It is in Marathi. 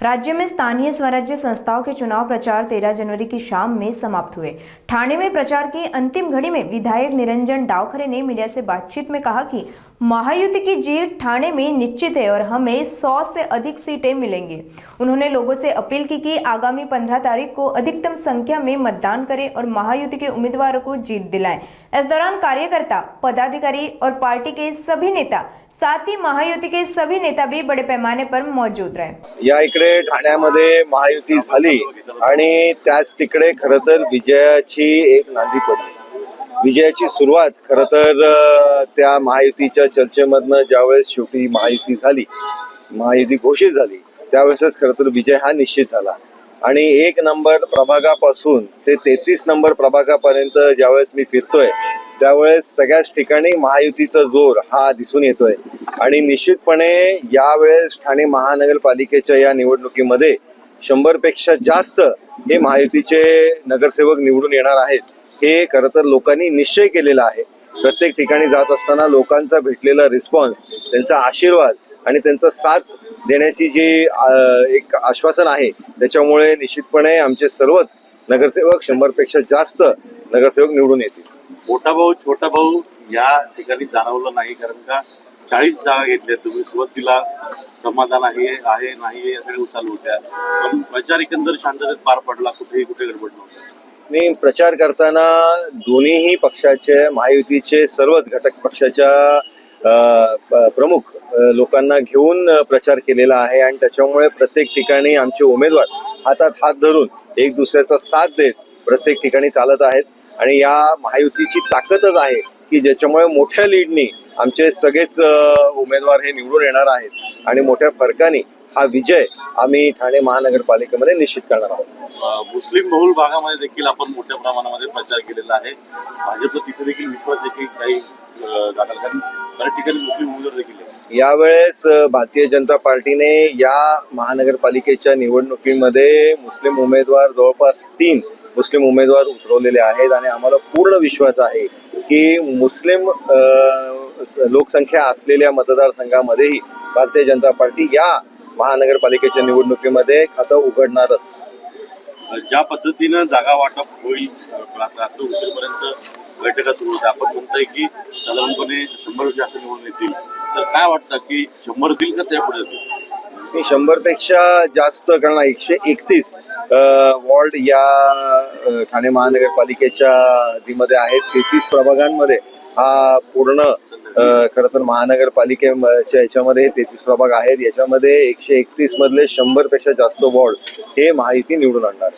राज्य में स्थानीय स्वराज्य संस्थाओं के चुनाव प्रचार 13 जनवरी की शाम में समाप्त हुए। ठाणे में प्रचार की अंतिम घड़ी में विधायक निरंजन डावखरे ने मीडिया से बातचीत में कहा कि महायुति की जीत ठाणे में निश्चित है और हमें 100 से अधिक सीटें मिलेंगी। उन्होंने लोगों से अपील की कि आगामी 15 तारीख को अधिकतम संख्या में मतदान करें और महायुति के उम्मीदवारों को जीत दिलाएं। इस दौरान कार्यकर्ता, पदाधिकारी और पार्टी के सभी नेता, साथ ही महायुति के सभी नेता भी बड़े पैमाने पर मौजूद रहे। या इकडे ठाण्यामध्ये महायुती झाली आणि त्याच तिकडे खरं तर विजयाची एक नांदी पडली। विजयाची सुरुवात खरं तर त्या महायुतीच्या चर्चेमधनं ज्यावेळेस शेवटी महायुती झाली, महायुती घोषित झाली, त्यावेळेसच खरं तर विजय हा निश्चित झाला। आणि 1 नंबर प्रभागापासून ते 33 नंबर प्रभागापर्यंत ज्यावेळेस मी फिरतोय त्यावेळेस सगळ्याच ठिकाणी महायुतीचा जोर हा दिसून येतोय। आणि निश्चितपणे यावेळेस ठाणे महानगरपालिकेच्या या निवडणुकीमध्ये 100 पेक्षा जास्त हे महायुतीचे नगरसेवक निवडून येणार आहेत। हे खरं तर लोकांनी निश्चय केलेला आहे। प्रत्येक ठिकाणी जात असताना लोकांचा भेटलेला रिस्पॉन्स, त्यांचा आशीर्वाद आणि त्यांचा साथ देण्याची जी एक आश्वासन आहे, त्याच्यामुळे निश्चितपणे आमचे सर्वच नगरसेवक 100 पेक्षा जास्त नगरसेवक निवडून येतील। मोठा भाऊ छोटा भाऊ या ठिकाणी जाणवलं नाही, कारण का 40 जागा घेतल्या तुम्ही। सुरुवातीला समाधान आहे नाही या सगळ्या चालू होत्या, पण प्रचार एकंदर शांततेत पार पडला, कुठे गडबड नव्हती। मी प्रचार करताना दोन्ही पक्षाचे, महायुतीचे सर्वच घटक पक्षाच्या प्रमुख लोकांना घेऊन प्रचार केलेला आहे आणि त्याच्यामुळे प्रत्येक ठिकाणी आमचे उमेदवार हातात हात धरून एक दुसऱ्याचा साथ देत प्रत्येक ठिकाणी चालत आहेत। आणि या महायुतीची ताकदच आहे की ज्याच्यामुळे मोठ्या लीडनी आमचे सगळेच उमेदवार हे निवडून येणार आहेत आणि मोठ्या फरकाने हा विजय आम्ही ठाणे महानगरपालिकेमध्ये निश्चित करणार आहोत। मुस्लिम बहुल भागामध्ये देखील आपण मोठ्या प्रमाणामध्ये प्रचार केलेला आहे। भाजप तिथे देखील विश्वास देखील काही बऱ्याच ठिकाणी मुस्लिम उमेदवार देखील यावेळेस भारतीय जनता पार्टीने या महानगरपालिकेच्या निवडणुकीमध्ये मुस्लिम उमेदवार जवळपास 3 मुस्लिम उमेदवार उतरवलेले आहेत आणि आम्हाला पूर्ण विश्वास आहे की मुस्लिम लोकसंख्या असलेल्या मतदारसंघामध्येही भारतीय जनता पार्टी या महानगरपालिकेच्या निवडणुकीमध्ये खातं उघडणारच। ज्या पद्धतीनं जागा वाटप होईल, रात्री उशिरपर्यंत बैठका सुरू होत्या, आपण म्हणताय की साधारणपणे 100 जास्त निवडून येतील, तर काय वाटतं की 100 येतील का त्यापुढे येतील? मी 100 पेक्षा जास्त, कारण 131 वॉर्ड या ठाणे महानगरपालिकेच्या मध्ये आहेत। 33 प्रभागांमध्ये हा पूर्ण खरं तर महानगरपालिकेच्या याच्यामध्ये 33 प्रभाग आहेत। याच्यामध्ये 131 मधले 100 पेक्षा जास्त वॉर्ड हे महायुती निवडून आणणार।